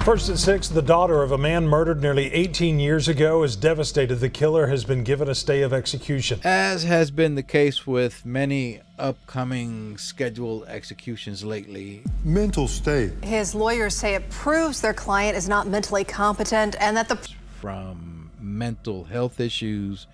First at 6, the daughter of a man murdered nearly 18 years ago is devastated the killer has been given a stay of execution. As has been the case with many upcoming scheduled executions lately. Mental state. His lawyers say it proves their client is not mentally competent and that the From mental health issues,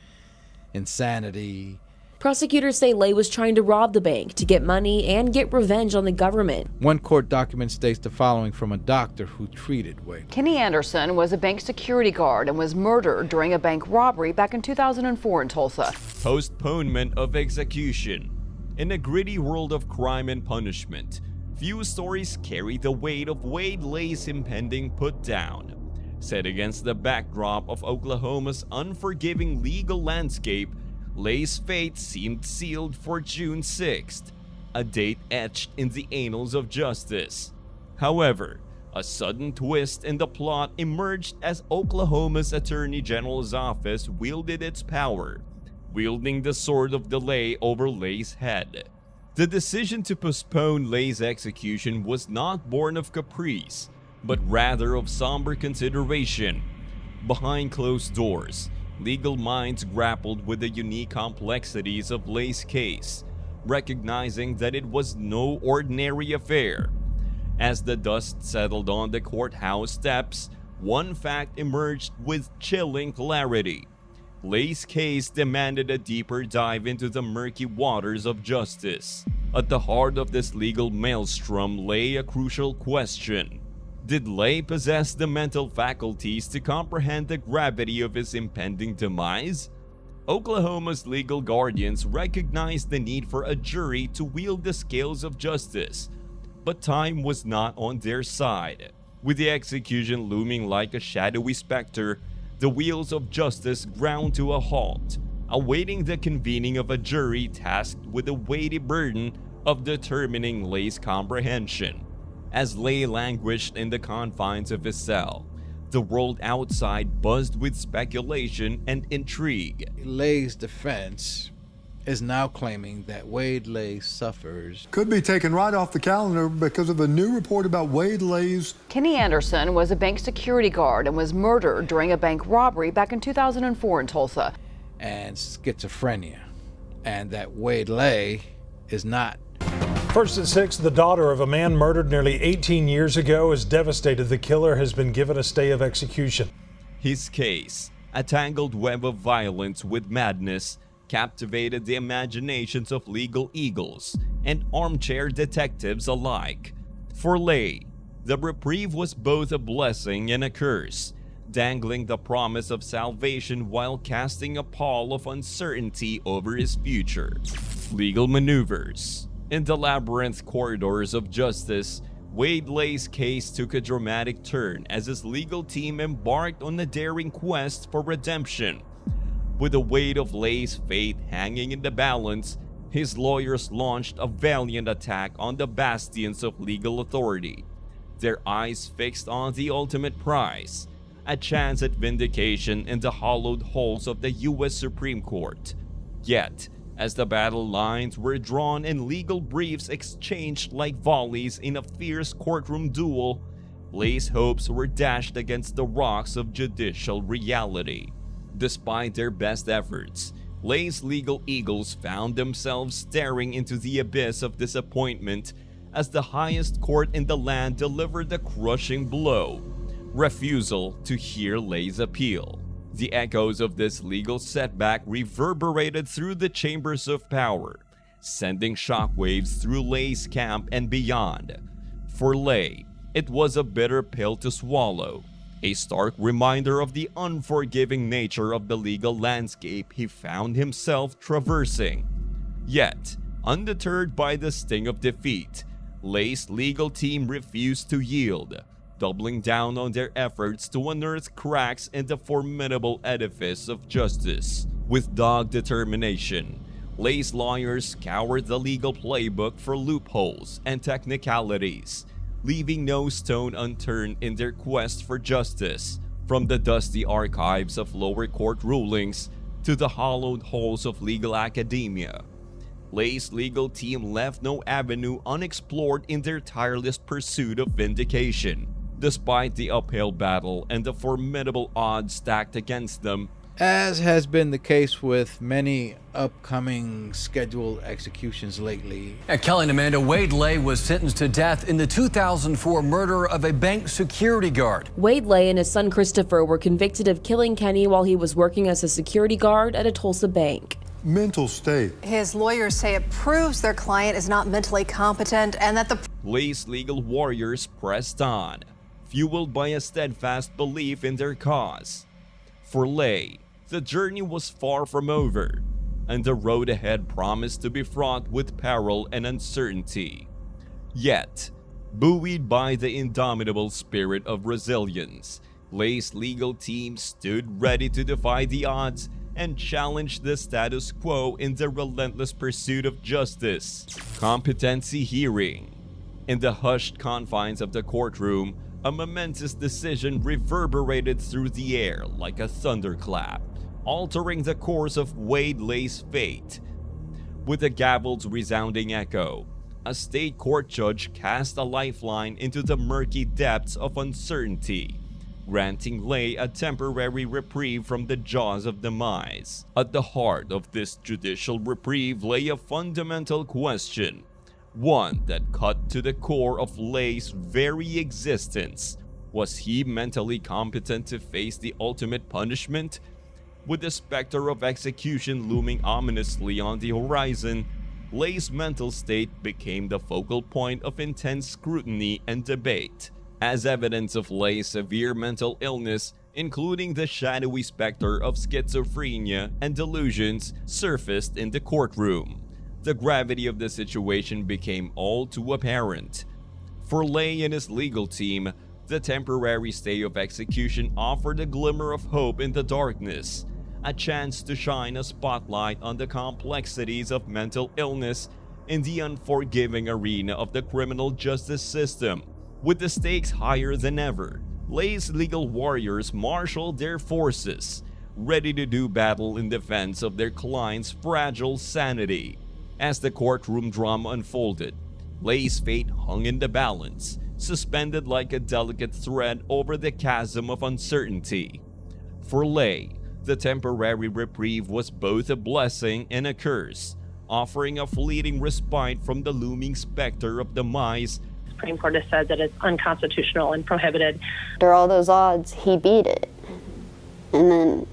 insanity. Prosecutors say Lay was trying to rob the bank to get money and get revenge on the government. One court document states the following from a doctor who treated Wade. Kenny Anderson was a bank security guard and was murdered during a bank robbery back in 2004 in Tulsa. Postponement of execution. In a gritty world of crime and punishment, few stories carry the weight of Wade Lay's impending put down. Set against the backdrop of Oklahoma's unforgiving legal landscape, Lay's fate seemed sealed for June 6th, a date etched in the annals of justice. However, a sudden twist in the plot emerged as Oklahoma's Attorney General's office wielded its power, wielding the sword of delay over Lay's head. The decision to postpone Lay's execution was not born of caprice, but rather of somber consideration. Behind closed doors, legal minds grappled with the unique complexities of Lay's case, recognizing that it was no ordinary affair. As the dust settled on the courthouse steps, one fact emerged with chilling clarity. Lay's case demanded a deeper dive into the murky waters of justice. At the heart of this legal maelstrom lay a crucial question. Did Lay possess the mental faculties to comprehend the gravity of his impending demise? Oklahoma's legal guardians recognized the need for a jury to wield the scales of justice, but time was not on their side. With the execution looming like a shadowy specter, the wheels of justice ground to a halt, awaiting the convening of a jury tasked with the weighty burden of determining Lay's comprehension. As Lay languished in the confines of his cell, the world outside buzzed with speculation and intrigue. Lay's defense is now claiming that Wade Lay suffers. Could be taken right off the calendar because of a new report about Wade Lay's. Kenny Anderson was a bank security guard and was murdered during a bank robbery back in 2004 in Tulsa. And schizophrenia. And that Wade Lay is not. First at 6, the daughter of a man murdered nearly 18 years ago is devastated the killer has been given a stay of execution. His case, a tangled web of violence with madness, captivated the imaginations of legal eagles and armchair detectives alike. For Lay, the reprieve was both a blessing and a curse, dangling the promise of salvation while casting a pall of uncertainty over his future. Legal maneuvers. In the labyrinth corridors of justice, Wade Lay's case took a dramatic turn as his legal team embarked on a daring quest for redemption. With the weight of Lay's fate hanging in the balance, his lawyers launched a valiant attack on the bastions of legal authority, their eyes fixed on the ultimate prize, a chance at vindication in the hollowed halls of the U.S. Supreme Court. Yet, as the battle lines were drawn and legal briefs exchanged like volleys in a fierce courtroom duel, Lay's hopes were dashed against the rocks of judicial reality. Despite their best efforts, Lay's legal eagles found themselves staring into the abyss of disappointment as the highest court in the land delivered a crushing blow: refusal to hear Lay's appeal. The echoes of this legal setback reverberated through the chambers of power, sending shockwaves through Lay's camp and beyond. For Lay, it was a bitter pill to swallow, a stark reminder of the unforgiving nature of the legal landscape he found himself traversing. Yet, undeterred by the sting of defeat, Lay's legal team refused to yield, doubling down on their efforts to unearth cracks in the formidable edifice of justice. With dogged determination, Lay's lawyers scoured the legal playbook for loopholes and technicalities, leaving no stone unturned in their quest for justice. From the dusty archives of lower court rulings to the hollowed halls of legal academia, Lay's legal team left no avenue unexplored in their tireless pursuit of vindication. Despite the uphill battle and the formidable odds stacked against them, as has been the case with many upcoming scheduled executions lately. Kelly and Amanda, Wade Lay was sentenced to death in the 2004 murder of a bank security guard. Wade Lay and his son Christopher were convicted of killing Kenny while he was working as a security guard at a Tulsa bank. Mental state. His lawyers say it proves their client is not mentally competent and that the Lay's legal warriors pressed on, fueled by a steadfast belief in their cause. For Lay, the journey was far from over, and the road ahead promised to be fraught with peril and uncertainty. Yet, buoyed by the indomitable spirit of resilience, Lay's legal team stood ready to defy the odds and challenge the status quo in the relentless pursuit of justice. Competency hearing. In the hushed confines of the courtroom, a momentous decision reverberated through the air like a thunderclap, altering the course of Wade Lay's fate. With the gavel's resounding echo, a state court judge cast a lifeline into the murky depths of uncertainty, granting Lay a temporary reprieve from the jaws of demise. At the heart of this judicial reprieve lay a fundamental question, one that cut to the core of Lay's very existence. Was he mentally competent to face the ultimate punishment? With the specter of execution looming ominously on the horizon, Lay's mental state became the focal point of intense scrutiny and debate. As evidence of Lay's severe mental illness, including the shadowy specter of schizophrenia and delusions, surfaced in the courtroom, the gravity of the situation became all too apparent. For Lay and his legal team, the temporary stay of execution offered a glimmer of hope in the darkness, a chance to shine a spotlight on the complexities of mental illness in the unforgiving arena of the criminal justice system. With the stakes higher than ever, Lay's legal warriors marshaled their forces, ready to do battle in defense of their client's fragile sanity. As the courtroom drama unfolded, Lay's fate hung in the balance, suspended like a delicate thread over the chasm of uncertainty. For Lay, the temporary reprieve was both a blessing and a curse, offering a fleeting respite from the looming specter of demise. The Supreme Court has said that it's unconstitutional and prohibited. After all those odds, he beat it. And then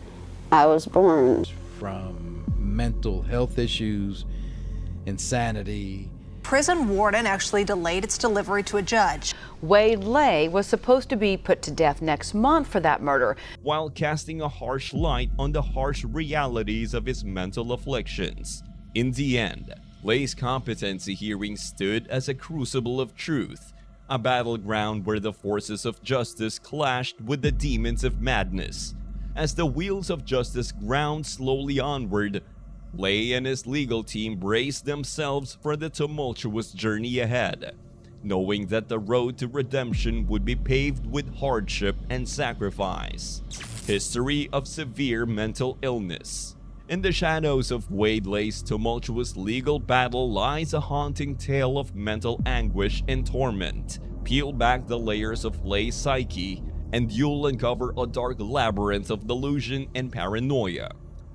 I was born. From mental health issues, insanity. prison warden actually delayed its delivery to a judge. Wade Lay was supposed to be put to death next month for that murder, while casting a harsh light on the harsh realities of his mental afflictions. In the end, Lay's competency hearing stood as a crucible of truth, a battleground where the forces of justice clashed with the demons of madness. As the wheels of justice ground slowly onward, Lay and his legal team braced themselves for the tumultuous journey ahead, knowing that the road to redemption would be paved with hardship and sacrifice. History of severe mental illness. In the shadows of Wade Lay's tumultuous legal battle lies a haunting tale of mental anguish and torment. Peel back the layers of Lay's psyche, and you'll uncover a dark labyrinth of delusion and paranoia,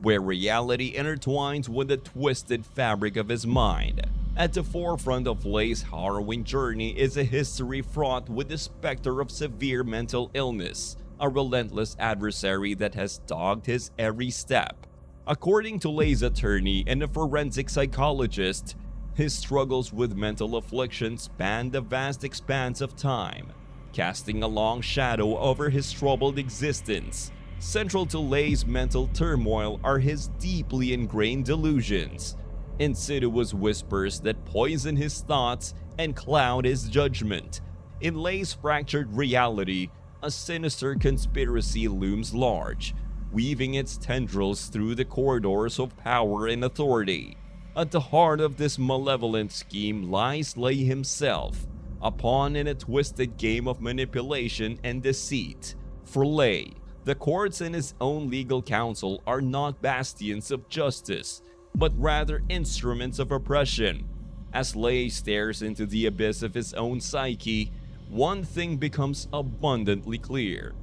where reality intertwines with the twisted fabric of his mind. At the forefront of Lay's harrowing journey is a history fraught with the specter of severe mental illness, a relentless adversary that has dogged his every step. According to Lay's attorney and a forensic psychologist, his struggles with mental affliction span the vast expanse of time, casting a long shadow over his troubled existence. Central to Lay's mental turmoil are his deeply ingrained delusions, insidious whispers that poison his thoughts and cloud his judgment. In Lay's fractured reality, a sinister conspiracy looms large, weaving its tendrils through the corridors of power and authority. At the heart of this malevolent scheme lies Lay himself, a pawn in a twisted game of manipulation and deceit. For Lay, the courts and his own legal counsel are not bastions of justice, but rather instruments of oppression. As Lay stares into the abyss of his own psyche, one thing becomes abundantly clear.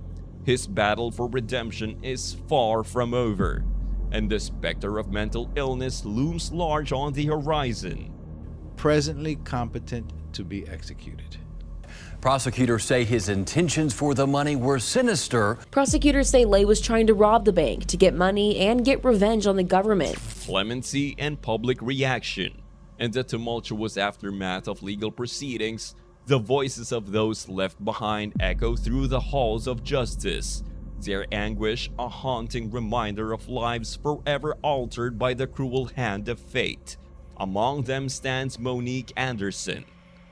His battle for redemption is far from over, and the specter of mental illness looms large on the horizon. Presently competent to be executed. Prosecutors say his intentions for the money were sinister. Prosecutors say Lay was trying to rob the bank to get money and get revenge on the government. Clemency and public reaction. In the tumultuous aftermath of legal proceedings, the voices of those left behind echo through the halls of justice, their anguish a haunting reminder of lives forever altered by the cruel hand of fate. Among them stands Monique Anderson,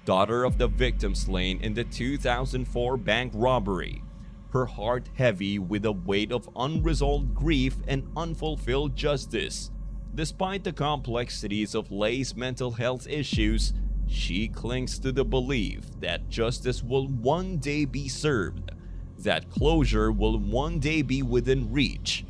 daughter of the victim slain in the 2004 bank robbery, her heart heavy with the weight of unresolved grief and unfulfilled justice. Despite the complexities of Lay's mental health issues, she clings to the belief that justice will one day be served, that closure will one day be within reach.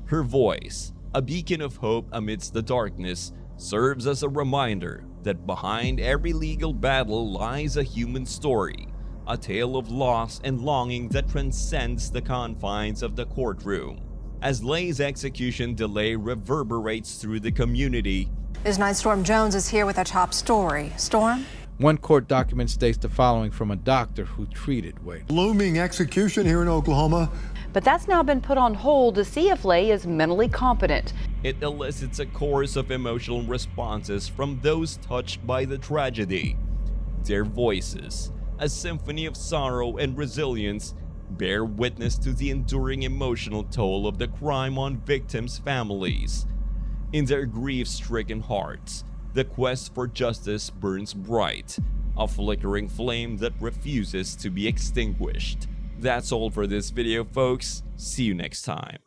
Her voice, a beacon of hope amidst the darkness, serves as a reminder that behind every legal battle lies a human story, a tale of loss and longing that transcends the confines of the courtroom. As Lay's execution delay reverberates through the community, News 9 Storm Jones is here with our top story. Storm? One court document states the following from a doctor who treated Wade. Looming execution here in Oklahoma. But that's now been put on hold to see if Lay is mentally competent. it elicits a chorus of emotional responses from those touched by the tragedy. Their voices, a symphony of sorrow and resilience, bear witness to the enduring emotional toll of the crime on victims' families. In their grief-stricken hearts, the quest for justice burns bright, a flickering flame that refuses to be extinguished. That's all for this video, folks. See you next time.